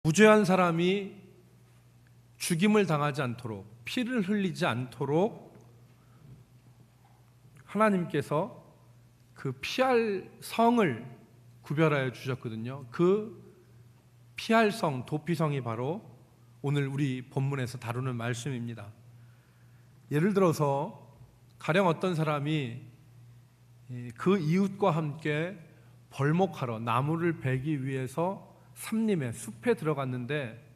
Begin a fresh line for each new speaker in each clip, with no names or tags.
무죄한 사람이 죽임을 당하지 않도록, 피를 흘리지 않도록 하나님께서 그 피할 성을 구별하여 주셨거든요. 그 피할 성, 도피성이 바로 오늘 우리 본문에서 다루는 말씀입니다. 예를 들어서 가령 어떤 사람이 그 이웃과 함께 벌목하러 나무를 베기 위해서 삼림에 숲에 들어갔는데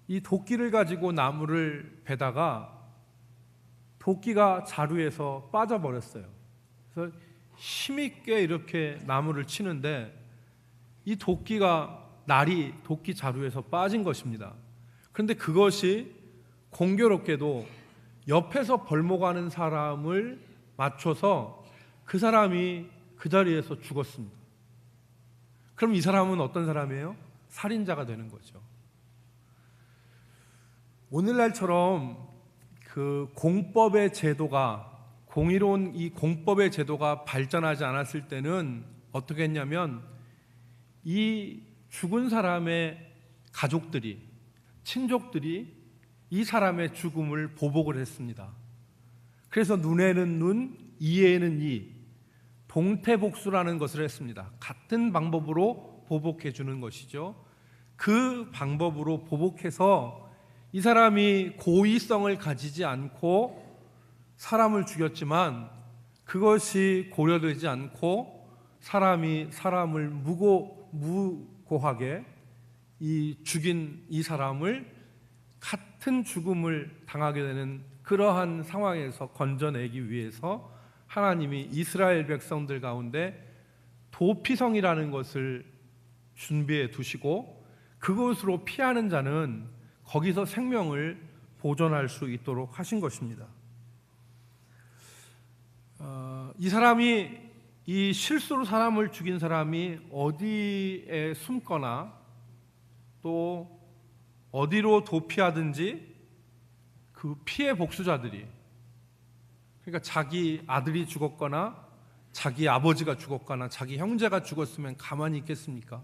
이 도끼를 가지고 나무를 베다가 도끼가 자루에서 빠져버렸어요. 그래서 힘있게 이렇게 나무를 치는데 이 도끼가 날이 도끼 자루에서 빠진 것입니다. 그런데 그것이 공교롭게도 옆에서 벌목하는 사람을 맞춰서 그 사람이 그 자리에서 죽었습니다. 그럼 이 사람은 어떤 사람이에요? 살인자가 되는 거죠. 오늘날처럼 그 공법의 제도가, 공의로운 이 공법의 제도가 발전하지 않았을 때는 어떻게 했냐면 이 죽은 사람의 가족들이, 친족들이 이 사람의 죽음을 보복을 했습니다. 그래서 눈에는 눈, 이에는 이, 동태복수라는 것을 했습니다. 같은 방법으로 보복해 주는 것이죠. 그 방법으로 보복해서 이 사람이 고의성을 가지지 않고 사람을 죽였지만 그것이 고려되지 않고 사람이 사람을 무고하게 이 죽인 이 사람을 같은 죽음을 당하게 되는 그러한 상황에서 건져내기 위해서 하나님이 이스라엘 백성들 가운데 도피성이라는 것을 준비해 두시고 그것으로 피하는 자는 거기서 생명을 보존할 수 있도록 하신 것입니다. 이 사람이, 이 실수로 사람을 죽인 사람이 어디에 숨거나 또 어디로 도피하든지 그 피해 복수자들이, 그러니까 자기 아들이 죽었거나 자기 아버지가 죽었거나 자기 형제가 죽었으면 가만히 있겠습니까?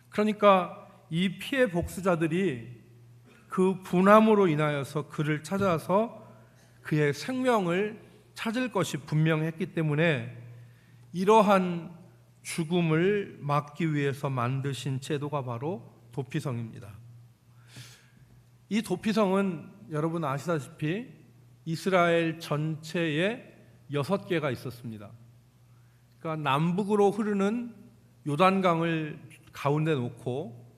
그러니까 이 피해 복수자들이 그 분함으로 인하여서 그를 찾아서 그의 생명을 찾을 것이 분명했기 때문에 이러한 죽음을 막기 위해서 만드신 제도가 바로 도피성입니다. 이 도피성은 여러분 아시다시피 이스라엘 전체에 6개가 있었습니다. 그러니까 남북으로 흐르는 요단강을 가운데 놓고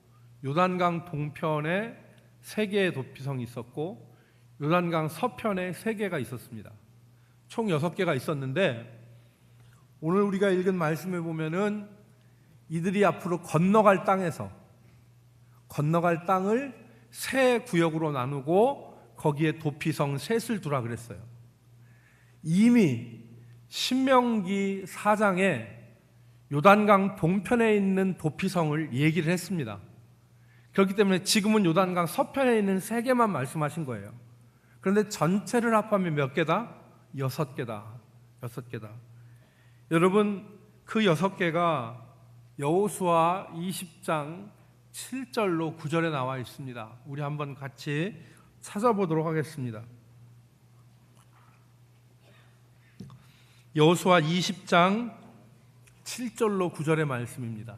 요단강 동편에 3개의 도피성이 있었고 요단강 서편에 3개가 있었습니다. 총 6개가 있었는데 오늘 우리가 읽은 말씀에 보면은 이들이 앞으로 건너갈 땅에서 건너갈 땅을 3구역으로 나누고 거기에 도피성 셋을 두라 그랬어요. 이미 신명기 4장에 요단강 동편에 있는 도피성을 얘기를 했습니다. 그렇기 때문에 지금은 요단강 서편에 있는 3개만 말씀하신 거예요. 그런데 전체를 합하면 몇 개다? 6개다. 6개다. 여러분, 그 6개가 여호수아 20장 7절로 9절에 나와 있습니다. 우리 한번 같이 찾아보도록 하겠습니다. 여호수아 20장 7절로 9절의 말씀입니다.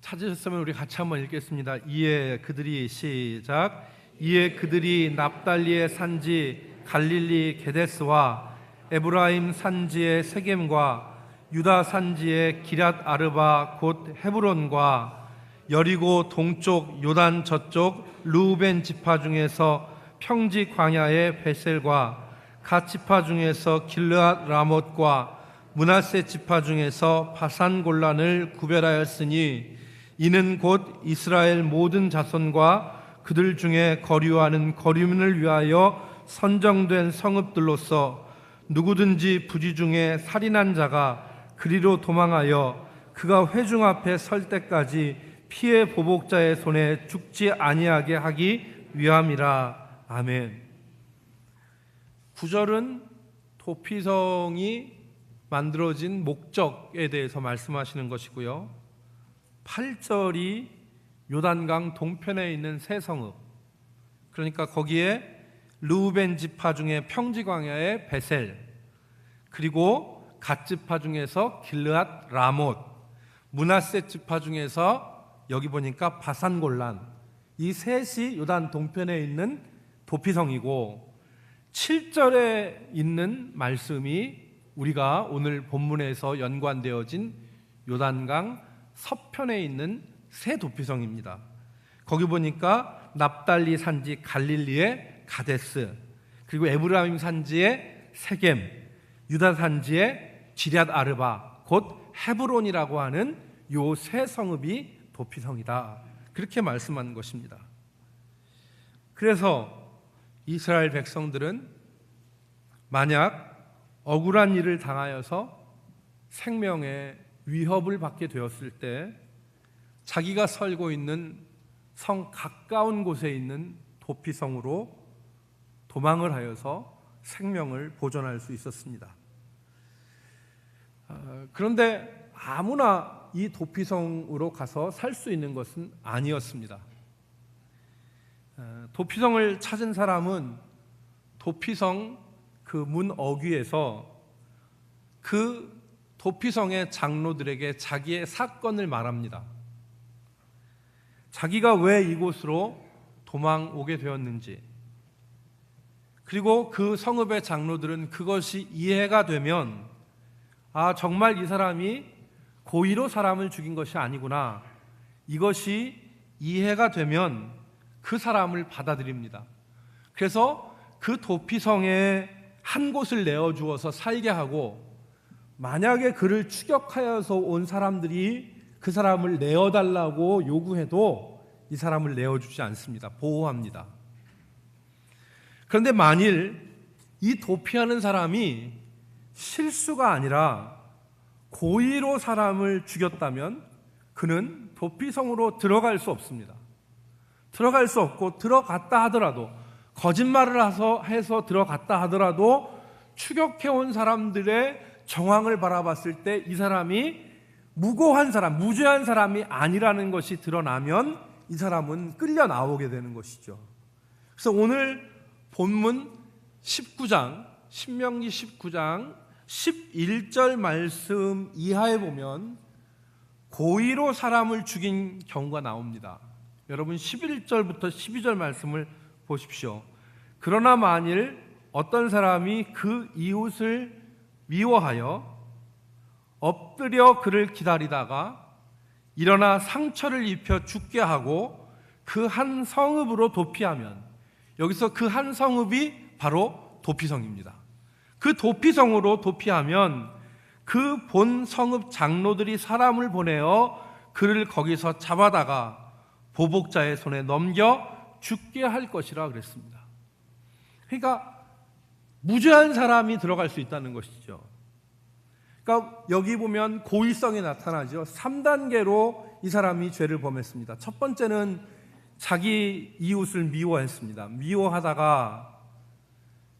찾으셨으면 우리 같이 한번 읽겠습니다. 이에 그들이 시작. 이에 그들이 납달리의 산지 갈릴리 게데스와 에브라임 산지의 세겜과 유다 산지의 기럇 아르바 곧 헤브론과 여리고 동쪽 요단 저쪽 르우벤 지파 중에서 평지 광야의 베셀과 갓 지파 중에서 길르앗 라못과 므낫세 지파 중에서 바산 골란을 구별하였으니 이는 곧 이스라엘 모든 자손과 그들 중에 거류하는 거류민을 위하여 선정된 성읍들로서 누구든지 부지 중에 살인한 자가 그리로 도망하여 그가 회중 앞에 설 때까지 피해 보복자의 손에 죽지 아니하게 하기 위함이라. 아멘. 9절은 도피성이 만들어진 목적에 대해서 말씀하시는 것이고요. 8절이 요단강 동편에 있는 새 성읍, 그러니까 거기에 르우벤 지파 중에 평지 광야의 베셀, 그리고 갓 지파 중에서 길르앗 라못, 므낫세 지파 중에서 여기 보니까 바산 골란, 이 셋이 요단 동편에 있는 도피성이고, 7절에 있는 말씀이 우리가 오늘 본문에서 연관되어진 요단강 서편에 있는 새 도피성입니다. 거기 보니까 납달리 산지 갈릴리의 가데스, 그리고 에브라임 산지의 세겜, 유다 산지의 지럇 아르바, 곧 헤브론이라고 하는 요 세 성읍이 도피성이다, 그렇게 말씀한 것입니다. 그래서 이스라엘 백성들은 만약 억울한 일을 당하여서 생명의 위협을 받게 되었을 때 자기가 살고 있는 성 가까운 곳에 있는 도피성으로 도망을 하여서 생명을 보존할 수 있었습니다. 그런데 아무나 이 도피성으로 가서 살 수 있는 것은 아니었습니다. 도피성을 찾은 사람은 도피성 그 문 어귀에서 그 도피성의 장로들에게 자기의 사건을 말합니다. 자기가 왜 이곳으로 도망 오게 되었는지, 그리고 그 성읍의 장로들은 그것이 이해가 되면 정말 이 사람이 고의로 사람을 죽인 것이 아니구나, 이것이 이해가 되면 그 사람을 받아들입니다. 그래서 그 도피성에 한 곳을 내어주어서 살게 하고, 만약에 그를 추격하여서 온 사람들이 그 사람을 내어달라고 요구해도 이 사람을 내어주지 않습니다. 보호합니다. 그런데 만일 이 도피하는 사람이 실수가 아니라 고의로 사람을 죽였다면 그는 도피성으로 들어갈 수 없습니다. 들어갈 수 없고, 들어갔다 하더라도, 거짓말을 해서 들어갔다 하더라도 추격해온 사람들의 정황을 바라봤을 때 이 사람이 무고한 사람, 무죄한 사람이 아니라는 것이 드러나면 이 사람은 끌려 나오게 되는 것이죠. 그래서 오늘 본문 19장, 신명기 19장 11절 말씀 이하에 보면 고의로 사람을 죽인 경우가 나옵니다. 여러분 11절부터 12절 말씀을 보십시오. 그러나 만일 어떤 사람이 그 이웃을 미워하여 엎드려 그를 기다리다가 일어나 상처를 입혀 죽게 하고 그 한 성읍으로 도피하면, 여기서 그 한 성읍이 바로 도피성입니다. 그 도피성으로 도피하면 그 본 성읍 장로들이 사람을 보내어 그를 거기서 잡아다가 보복자의 손에 넘겨 죽게 할 것이라 그랬습니다. 그러니까 무죄한 사람이 들어갈 수 있다는 것이죠. 그러니까 여기 보면 고의성이 나타나죠. 3단계로 이 사람이 죄를 범했습니다. 첫 번째는 자기 이웃을 미워했습니다. 미워하다가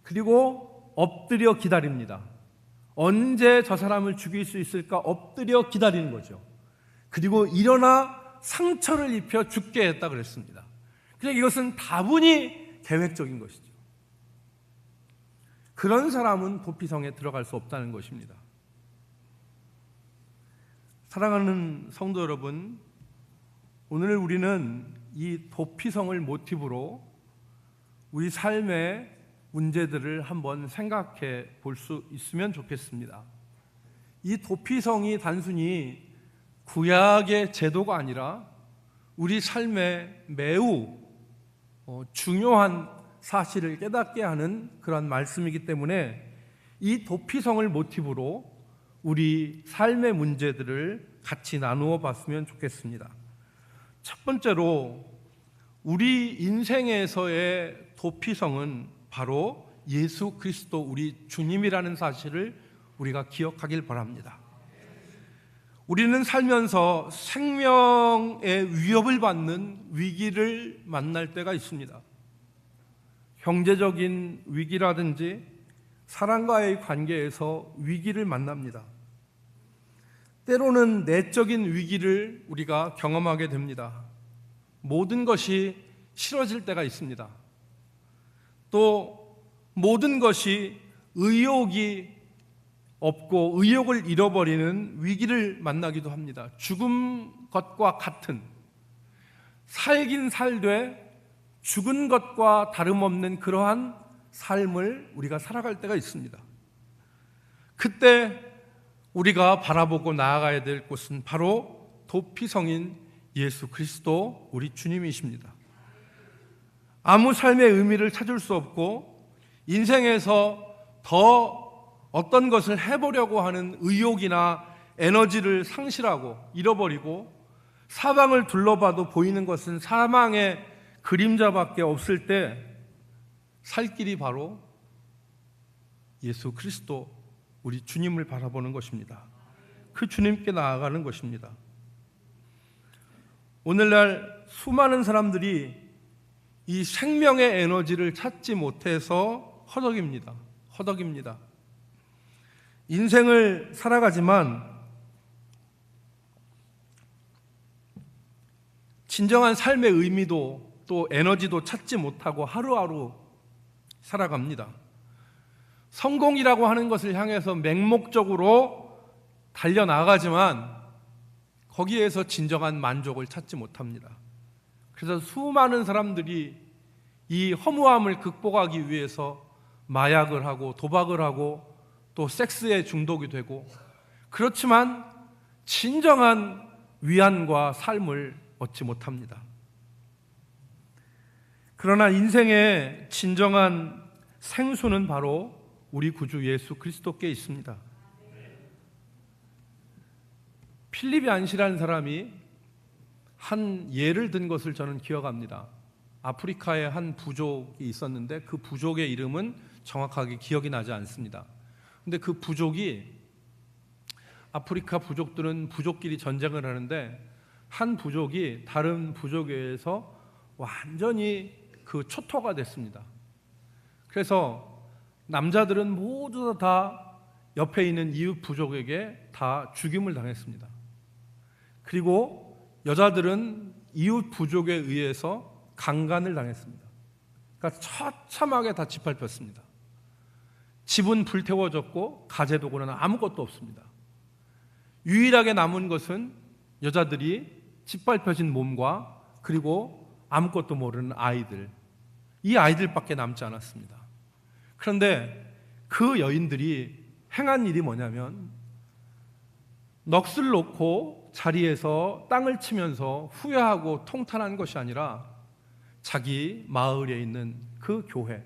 그리고 엎드려 기다립니다. 언제 저 사람을 죽일 수 있을까 엎드려 기다리는 거죠. 그리고 일어나 상처를 입혀 죽게 했다 그랬습니다. 그러니까 이것은 다분히 계획적인 것이죠. 그런 사람은 도피성에 들어갈 수 없다는 것입니다. 사랑하는 성도 여러분, 오늘 우리는 이 도피성을 모티브로 우리 삶의 문제들을 한번 생각해 볼 수 있으면 좋겠습니다. 이 도피성이 단순히 구약의 제도가 아니라 우리 삶에 매우 중요한 사실을 깨닫게 하는 그런 말씀이기 때문에 이 도피성을 모티브로 우리 삶의 문제들을 같이 나누어 봤으면 좋겠습니다. 첫 번째로 우리 인생에서의 도피성은 바로 예수 그리스도 우리 주님이라는 사실을 우리가 기억하길 바랍니다. 우리는 살면서 생명의 위협을 받는 위기를 만날 때가 있습니다. 경제적인 위기라든지 사람과의 관계에서 위기를 만납니다. 때로는 내적인 위기를 우리가 경험하게 됩니다. 모든 것이 싫어질 때가 있습니다. 또 모든 것이 의욕이 없고 의욕을 잃어버리는 위기를 만나기도 합니다. 죽은 것과 같은, 살긴 살되 죽은 것과 다름없는 그러한 삶을 우리가 살아갈 때가 있습니다. 그때 우리가 바라보고 나아가야 될 곳은 바로 도피성인 예수 그리스도 우리 주님이십니다. 아무 삶의 의미를 찾을 수 없고 인생에서 더 어떤 것을 해보려고 하는 의욕이나 에너지를 상실하고 잃어버리고 사방을 둘러봐도 보이는 것은 사망의 그림자밖에 없을 때 살 길이 바로 예수 그리스도 우리 주님을 바라보는 것입니다. 그 주님께 나아가는 것입니다. 오늘날 수많은 사람들이 이 생명의 에너지를 찾지 못해서 허덕입니다. 인생을 살아가지만 진정한 삶의 의미도 또 에너지도 찾지 못하고 하루하루 살아갑니다. 성공이라고 하는 것을 향해서 맹목적으로 달려나가지만 거기에서 진정한 만족을 찾지 못합니다. 그래서 수많은 사람들이 이 허무함을 극복하기 위해서 마약을 하고 도박을 하고 또 섹스에 중독이 되고, 그렇지만 진정한 위안과 삶을 얻지 못합니다. 그러나 인생의 진정한 생수는 바로 우리 구주 예수 그리스도께 있습니다. 필립 얀시라는 사람이 한 예를 든 것을 저는 기억합니다. 아프리카에 한 부족이 있었는데 그 부족의 이름은 정확하게 기억이 나지 않습니다. 근데 그 부족이, 아프리카 부족들은 부족끼리 전쟁을 하는데 한 부족이 다른 부족에 의해서 완전히 그 초토가 됐습니다. 그래서 남자들은 모두 다 옆에 있는 이웃 부족에게 다 죽임을 당했습니다. 그리고 여자들은 이웃 부족에 의해서 강간을 당했습니다. 그러니까 처참하게 다 짓밟혔습니다. 집은 불태워졌고 가재도구는 아무것도 없습니다. 유일하게 남은 것은 여자들이 짓밟혀진 몸과 그리고 아무것도 모르는 아이들, 이 아이들밖에 남지 않았습니다. 그런데 그 여인들이 행한 일이 뭐냐면 넋을 놓고 자리에서 땅을 치면서 후회하고 통탄한 것이 아니라 자기 마을에 있는 그 교회,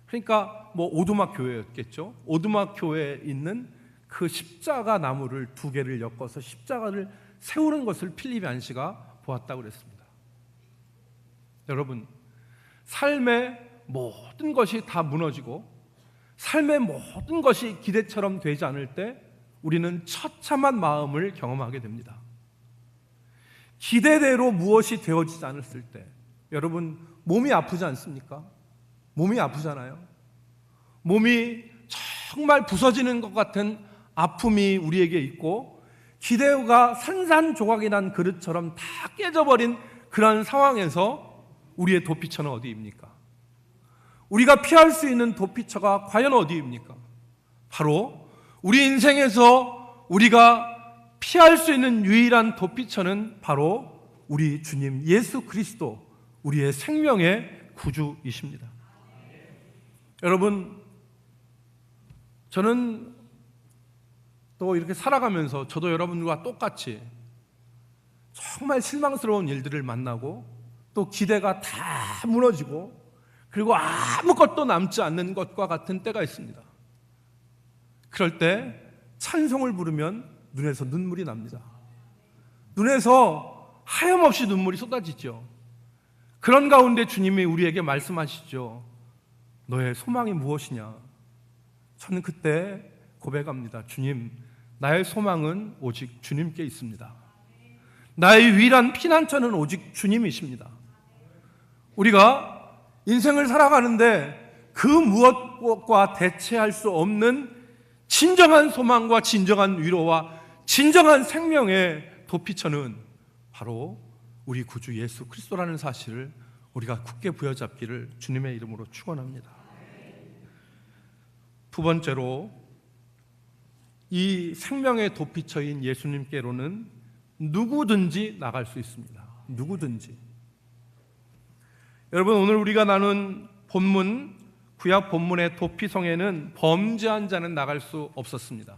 그러니까 뭐 오두막 교회였겠죠. 오두막 교회에 있는 그 십자가 나무를 2개를 엮어서 십자가를 세우는 것을 필립 얀시가 보았다고 그랬습니다. 여러분, 삶의 모든 것이 다 무너지고 삶의 모든 것이 기대처럼 되지 않을 때 우리는 처참한 마음을 경험하게 됩니다. 기대대로 무엇이 되어지지 않았을 때, 여러분, 몸이 아프지 않습니까? 몸이 아프잖아요. 몸이 정말 부서지는 것 같은 아픔이 우리에게 있고 기대가 산산조각이 난 그릇처럼 다 깨져버린 그런 상황에서 우리의 도피처는 어디입니까? 우리가 피할 수 있는 도피처가 과연 어디입니까? 바로 우리 인생에서 우리가 피할 수 있는 유일한 도피처는 바로 우리 주님 예수 그리스도, 우리의 생명의 구주이십니다. 여러분, 저는 또 이렇게 살아가면서 저도 여러분과 똑같이 정말 실망스러운 일들을 만나고 또 기대가 다 무너지고 그리고 아무것도 남지 않는 것과 같은 때가 있습니다. 그럴 때 찬송을 부르면 눈에서 눈물이 납니다. 눈에서 하염없이 눈물이 쏟아지죠. 그런 가운데 주님이 우리에게 말씀하시죠. 너의 소망이 무엇이냐? 저는 그때 고백합니다. 주님, 나의 소망은 오직 주님께 있습니다. 나의 유일한 피난처는 오직 주님이십니다. 우리가 인생을 살아가는데 그 무엇 것과 대체할 수 없는 진정한 소망과 진정한 위로와 진정한 생명의 도피처는 바로 우리 구주 예수 그리스도라는 사실을 우리가 굳게 부여잡기를 주님의 이름으로 축원합니다. 두 번째로, 이 생명의 도피처인 예수님께로는 누구든지 나갈 수 있습니다. 누구든지. 여러분, 오늘 우리가 나눈 본문, 구약 본문의 도피성에는 범죄한 자는 나갈 수 없었습니다.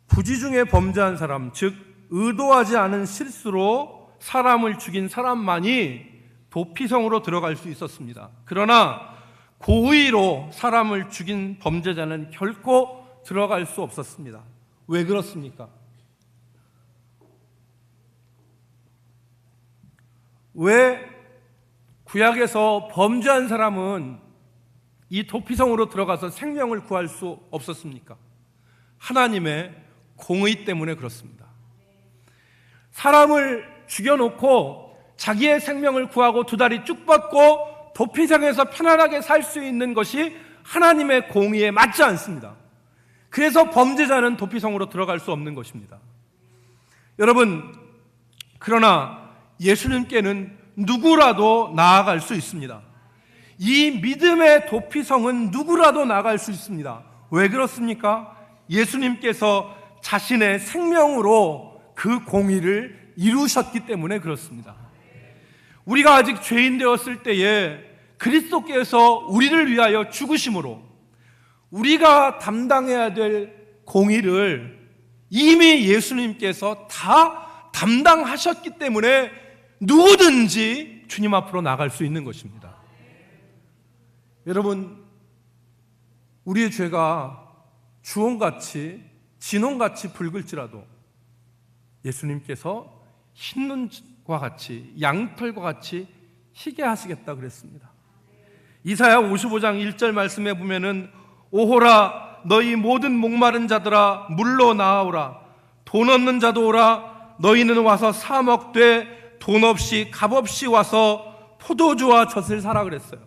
부지 중에 범죄한 사람, 즉 의도하지 않은 실수로 사람을 죽인 사람만이 도피성으로 들어갈 수 있었습니다. 그러나 고의로 사람을 죽인 범죄자는 결코 들어갈 수 없었습니다. 왜 그렇습니까? 왜 구약에서 범죄한 사람은 이 도피성으로 들어가서 생명을 구할 수 없었습니까? 하나님의 공의 때문에 그렇습니다. 사람을 죽여놓고 자기의 생명을 구하고 두 다리 쭉 뻗고 도피성에서 편안하게 살 수 있는 것이 하나님의 공의에 맞지 않습니다. 그래서 범죄자는 도피성으로 들어갈 수 없는 것입니다. 여러분, 그러나 예수님께는 누구라도 나아갈 수 있습니다. 이 믿음의 도피성은 누구라도 나아갈 수 있습니다. 왜 그렇습니까? 예수님께서 자신의 생명으로 그 공의를 이루셨기 때문에 그렇습니다. 우리가 아직 죄인 되었을 때에 그리스도께서 우리를 위하여 죽으심으로 우리가 담당해야 될 공의를 이미 예수님께서 다 담당하셨기 때문에 누구든지 주님 앞으로 나갈 수 있는 것입니다. 여러분, 우리의 죄가 주홍같이 진홍같이 붉을지라도 예수님께서 흰눈과 같이 양털과 같이 희게 하시겠다 그랬습니다. 이사야 55장 1절 말씀에 보면은 오호라 너희 모든 목마른 자들아 물로 나아오라 돈 없는 자도 오라 너희는 와서 사 먹되 돈 없이 값 없이 와서 포도주와 젖을 사라 그랬어요.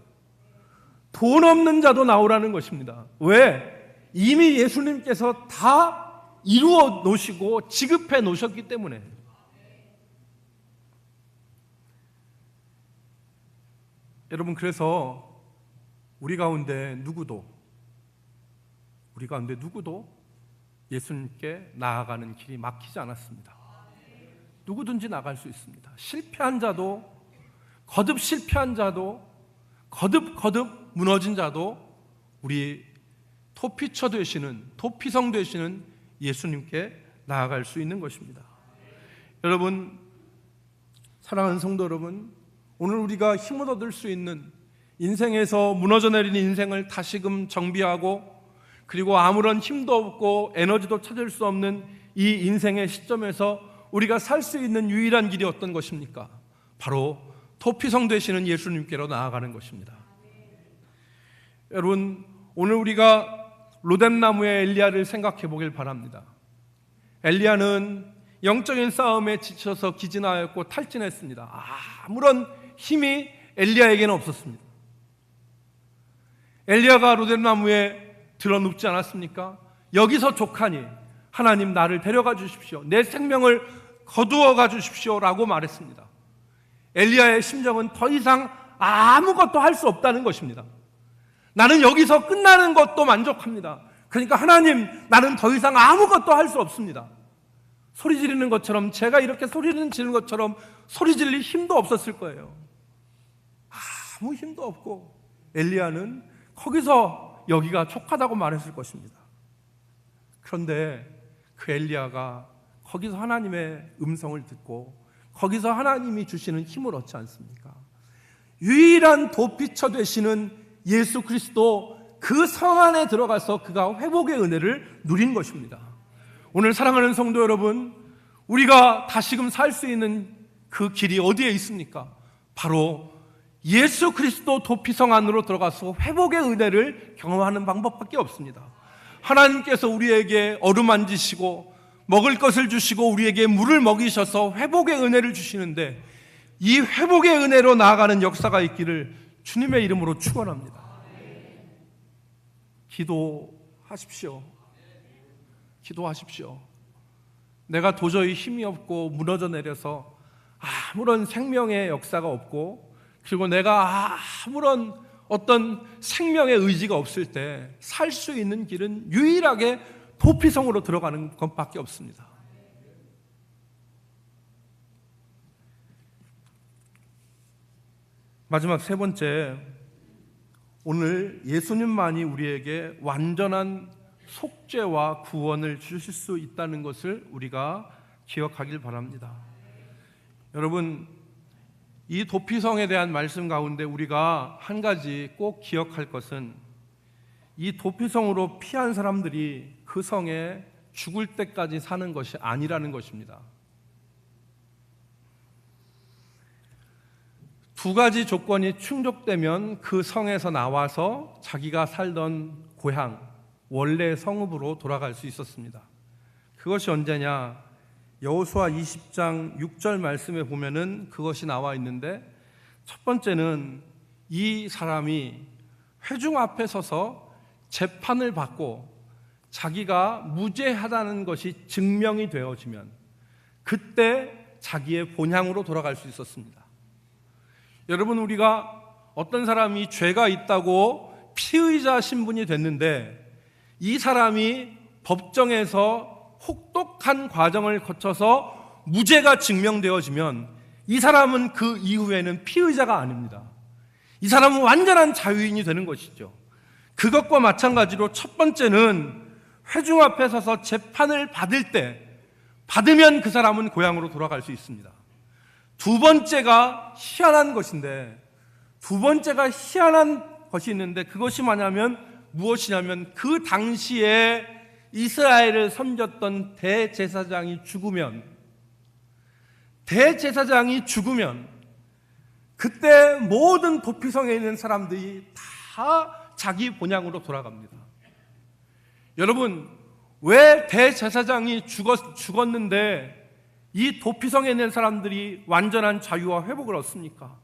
돈 없는 자도 나오라는 것입니다. 왜? 이미 예수님께서 다 이루어 놓으시고 지급해 놓으셨기 때문에. 여러분, 그래서 우리 가운데 누구도 예수님께 나아가는 길이 막히지 않았습니다. 누구든지 나갈 수 있습니다. 실패한 자도, 거듭 실패한 자도, 거듭 무너진 자도 우리 도피처 되시는, 도피성 되시는 예수님께 나아갈 수 있는 것입니다. 여러분, 사랑하는 성도 여러분, 오늘 우리가 힘을 얻을 수 있는, 인생에서 무너져 내린 인생을 다시금 정비하고 그리고 아무런 힘도 없고 에너지도 찾을 수 없는 이 인생의 시점에서 우리가 살 수 있는 유일한 길이 어떤 것입니까? 바로 도피성 되시는 예수님께로 나아가는 것입니다. 여러분, 오늘 우리가 로뎀나무의 엘리야를 생각해 보길 바랍니다. 엘리야는 영적인 싸움에 지쳐서 기진하였고 탈진했습니다. 아무런 힘이 엘리야에게는 없었습니다. 엘리야가 로뎀나무에 들어 눕지 않았습니까? 여기서 족하니 하나님 나를 데려가 주십시오. 내 생명을 거두어가 주십시오 라고 말했습니다. 엘리야의 심정은 더 이상 아무것도 할 수 없다는 것입니다. 나는 여기서 끝나는 것도 만족합니다. 그러니까 하나님, 나는 더 이상 아무것도 할 수 없습니다. 소리 지르는 것처럼, 제가 이렇게 소리는 지르는 것처럼 소리 지를 힘도 없었을 거예요. 아무 힘도 없고 엘리야는 거기서 여기가 족하다고 말했을 것입니다. 그런데 그 엘리야가 거기서 하나님의 음성을 듣고 거기서 하나님이 주시는 힘을 얻지 않습니까? 유일한 도피처 되시는 예수 그리스도 그 성 안에 들어가서 그가 회복의 은혜를 누린 것입니다. 오늘 사랑하는 성도 여러분, 우리가 다시금 살 수 있는 그 길이 어디에 있습니까? 바로 예수 그리스도 도피성 안으로 들어가서 회복의 은혜를 경험하는 방법밖에 없습니다. 하나님께서 우리에게 어루만지시고 먹을 것을 주시고 우리에게 물을 먹이셔서 회복의 은혜를 주시는데, 이 회복의 은혜로 나아가는 역사가 있기를 주님의 이름으로 축원합니다. 기도하십시오. 기도하십시오. 내가 도저히 힘이 없고 무너져 내려서 아무런 생명의 역사가 없고, 그리고 내가 아무런 어떤 생명의 의지가 없을 때 살 수 있는 길은 유일하게 도피성으로 들어가는 것밖에 없습니다. 마지막 세 번째, 오늘 예수님만이 우리에게 완전한 속죄와 구원을 주실 수 있다는 것을 우리가 기억하길 바랍니다. 여러분, 이 도피성에 대한 말씀 가운데 우리가 한 가지 꼭 기억할 것은, 이 도피성으로 피한 사람들이 그 성에 죽을 때까지 사는 것이 아니라는 것입니다. 두 가지 조건이 충족되면 그 성에서 나와서 자기가 살던 고향, 원래 성읍으로 돌아갈 수 있었습니다. 그것이 언제냐? 여호수아 20장 6절 말씀에 보면은 그것이 나와 있는데, 첫 번째는 이 사람이 회중 앞에 서서 재판을 받고 자기가 무죄하다는 것이 증명이 되어지면 그때 자기의 본향으로 돌아갈 수 있었습니다. 여러분, 우리가 어떤 사람이 죄가 있다고 피의자 신분이 됐는데 이 사람이 법정에서 혹독한 과정을 거쳐서 무죄가 증명되어지면 이 사람은 그 이후에는 피의자가 아닙니다. 이 사람은 완전한 자유인이 되는 것이죠. 그것과 마찬가지로 첫 번째는 회중 앞에 서서 재판을 받을 때 받으면 그 사람은 고향으로 돌아갈 수 있습니다. 두 번째가 희한한 것인데, 것이 있는데 그것이 무엇이냐면 그 당시에 이스라엘을 섬겼던 대제사장이 죽으면 그때 모든 도피성에 있는 사람들이 다 자기 본향으로 돌아갑니다. 여러분, 왜 대제사장이 죽었는데 이 도피성에 있는 사람들이 완전한 자유와 회복을 얻습니까?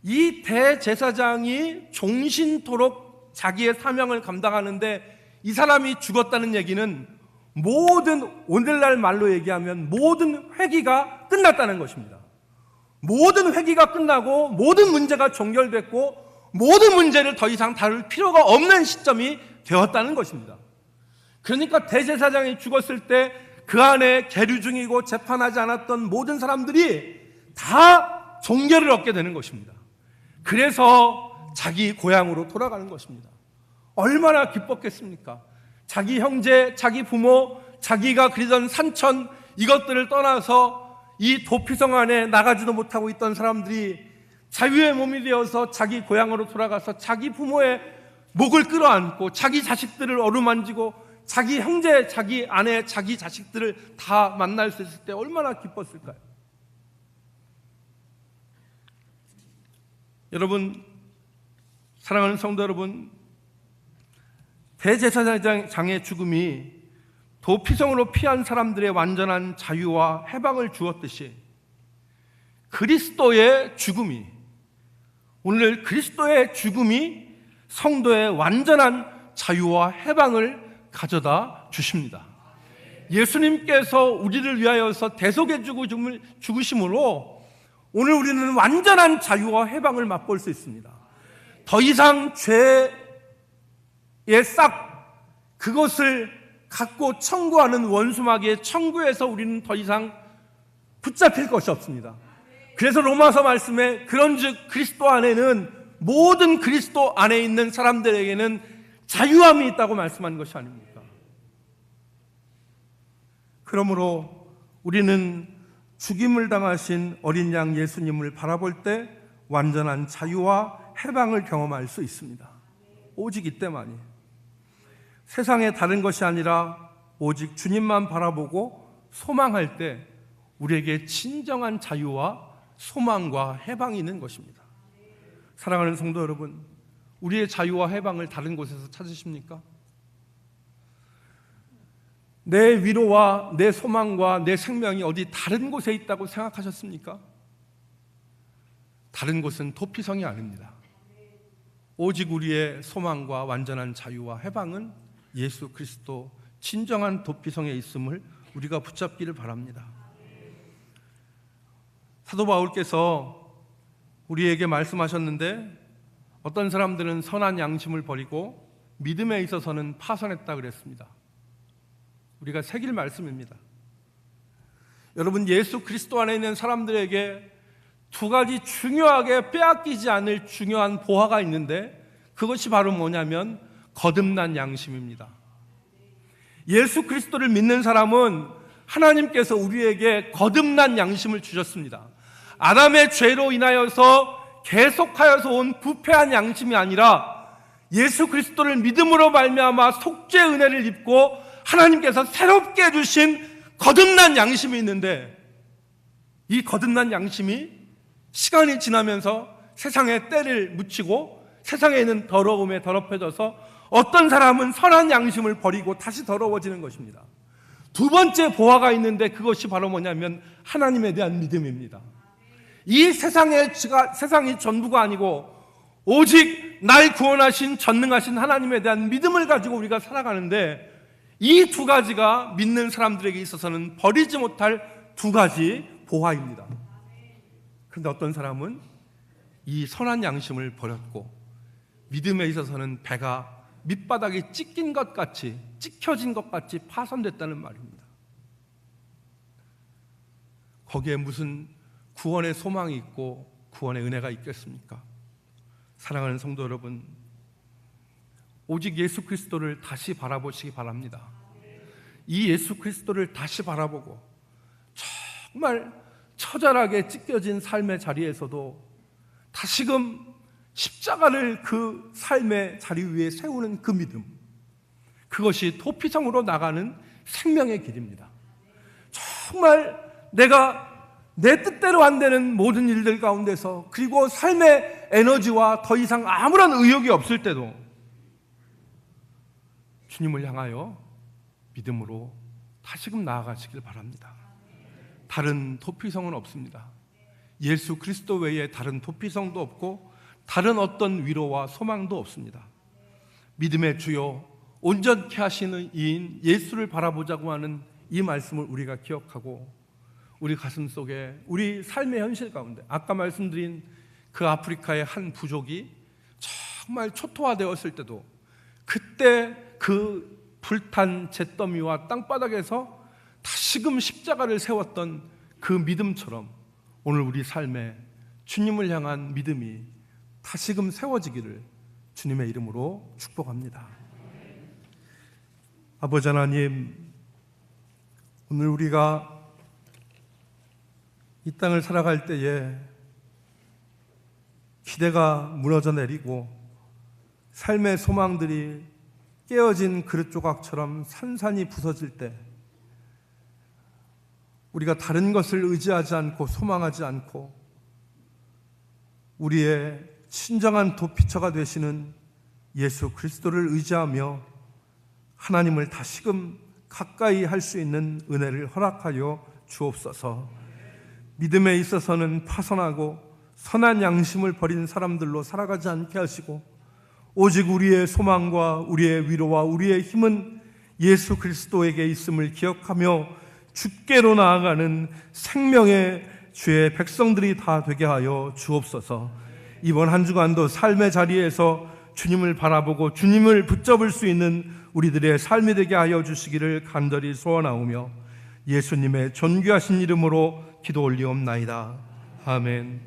이 대제사장이 종신토록 자기의 사명을 감당하는데 이 사람이 죽었다는 얘기는 오늘날 말로 얘기하면 모든 회기가 끝났다는 것입니다. 모든 회기가 끝나고 모든 문제가 종결됐고 모든 문제를 더 이상 다룰 필요가 없는 시점이 되었다는 것입니다. 그러니까 대제사장이 죽었을 때 그 안에 계류 중이고 재판하지 않았던 모든 사람들이 다 종결을 얻게 되는 것입니다. 그래서 자기 고향으로 돌아가는 것입니다. 얼마나 기뻤겠습니까? 자기 형제, 자기 부모, 자기가 그리던 산천, 이것들을 떠나서 이 도피성 안에 나가지도 못하고 있던 사람들이 자유의 몸이 되어서 자기 고향으로 돌아가서 자기 부모의 목을 끌어안고 자기 자식들을 어루만지고 자기 형제, 자기 아내, 자기 자식들을 다 만날 수 있을 때 얼마나 기뻤을까요? 여러분, 사랑하는 성도 여러분, 대제사장의 죽음이 도피성으로 피한 사람들의 완전한 자유와 해방을 주었듯이 오늘 그리스도의 죽음이 성도의 완전한 자유와 해방을 가져다 주십니다. 예수님께서 우리를 위하여서 대속의 죽으심으로 오늘 우리는 완전한 자유와 해방을 맛볼 수 있습니다. 더 이상 죄의 싹, 그것을 갖고 청구하는 원수마귀의 청구에서 우리는 더 이상 붙잡힐 것이 없습니다. 그래서 로마서 말씀에 그런즉 그리스도 안에는, 모든 그리스도 안에 있는 사람들에게는 자유함이 있다고 말씀한 것이 아닙니까? 그러므로 우리는 죽임을 당하신 어린 양 예수님을 바라볼 때 완전한 자유와 해방을 경험할 수 있습니다. 오직 이때만이. 세상에 다른 것이 아니라 오직 주님만 바라보고 소망할 때 우리에게 진정한 자유와 소망과 해방이 있는 것입니다. 사랑하는 성도 여러분, 우리의 자유와 해방을 다른 곳에서 찾으십니까? 내 위로와 내 소망과 내 생명이 어디 다른 곳에 있다고 생각하셨습니까? 다른 곳은 도피성이 아닙니다. 오직 우리의 소망과 완전한 자유와 해방은 예수 그리스도 진정한 도피성에 있음을 우리가 붙잡기를 바랍니다. 사도 바울께서 우리에게 말씀하셨는데, 어떤 사람들은 선한 양심을 버리고 믿음에 있어서는 파선했다 그랬습니다. 우리가 새길 말씀입니다. 여러분, 예수 그리스도 안에 있는 사람들에게 두 가지 중요하게 빼앗기지 않을 중요한 보화가 있는데, 그것이 바로 뭐냐면 거듭난 양심입니다. 예수 그리스도를 믿는 사람은 하나님께서 우리에게 거듭난 양심을 주셨습니다. 아담의 죄로 인하여서 계속하여서 온 부패한 양심이 아니라 예수 그리스도를 믿음으로 말미암아 속죄의 은혜를 입고 하나님께서 새롭게 주신 거듭난 양심이 있는데, 이 거듭난 양심이 시간이 지나면서 세상에 때를 묻히고 세상에 있는 더러움에 더럽혀져서 어떤 사람은 선한 양심을 버리고 다시 더러워지는 것입니다. 두 번째 보화가 있는데, 그것이 바로 뭐냐면 하나님에 대한 믿음입니다. 이 세상이 전부가 아니고 오직 날 구원하신 전능하신 하나님에 대한 믿음을 가지고 우리가 살아가는데, 이 두 가지가 믿는 사람들에게 있어서는 버리지 못할 두 가지 보화입니다. 그런데 어떤 사람은 이 선한 양심을 버렸고 믿음에 있어서는 배가 밑바닥이 찢긴 것 같이, 찢겨진 것 같이 파손됐다는 말입니다. 거기에 무슨 구원의 소망이 있고 구원의 은혜가 있겠습니까? 사랑하는 성도 여러분, 오직 예수 그리스도를 다시 바라보시기 바랍니다. 이 예수 그리스도를 다시 바라보고 정말 처절하게 찢겨진 삶의 자리에서도 다시금 십자가를 그 삶의 자리 위에 세우는 그 믿음, 그것이 도피성으로 나가는 생명의 길입니다. 정말 내가 내 뜻대로 안 되는 모든 일들 가운데서, 그리고 삶의 에너지와 더 이상 아무런 의욕이 없을 때도 주님을 향하여 믿음으로 다시금 나아가시길 바랍니다. 다른 도피성은 없습니다. 예수 그리스도 외에 다른 도피성도 없고 다른 어떤 위로와 소망도 없습니다. 믿음의 주요 온전케 하시는 이인 예수를 바라보자고 하는 이 말씀을 우리가 기억하고, 우리 가슴 속에 우리 삶의 현실 가운데, 아까 말씀드린 그 아프리카의 한 부족이 정말 초토화되었을 때도 그때 그 불탄 잿더미와 땅바닥에서 다시금 십자가를 세웠던 그 믿음처럼 오늘 우리 삶에 주님을 향한 믿음이 다시금 세워지기를 주님의 이름으로 축복합니다. 아버지 하나님, 오늘 우리가 이 땅을 살아갈 때에 기대가 무너져 내리고 삶의 소망들이 깨어진 그릇 조각처럼 산산이 부서질 때, 우리가 다른 것을 의지하지 않고 소망하지 않고 우리의 친정한 도피처가 되시는 예수 그리스도를 의지하며 하나님을 다시금 가까이 할 수 있는 은혜를 허락하여 주옵소서. 믿음에 있어서는 파선하고 선한 양심을 버린 사람들로 살아가지 않게 하시고, 오직 우리의 소망과 우리의 위로와 우리의 힘은 예수 그리스도에게 있음을 기억하며 주께로 나아가는 생명의 주의 백성들이 다 되게 하여 주옵소서. 이번 한 주간도 삶의 자리에서 주님을 바라보고 주님을 붙잡을 수 있는 우리들의 삶이 되게 하여 주시기를 간절히 소원하오며 예수님의 존귀하신 이름으로 기도 올리옵나이다. 아멘.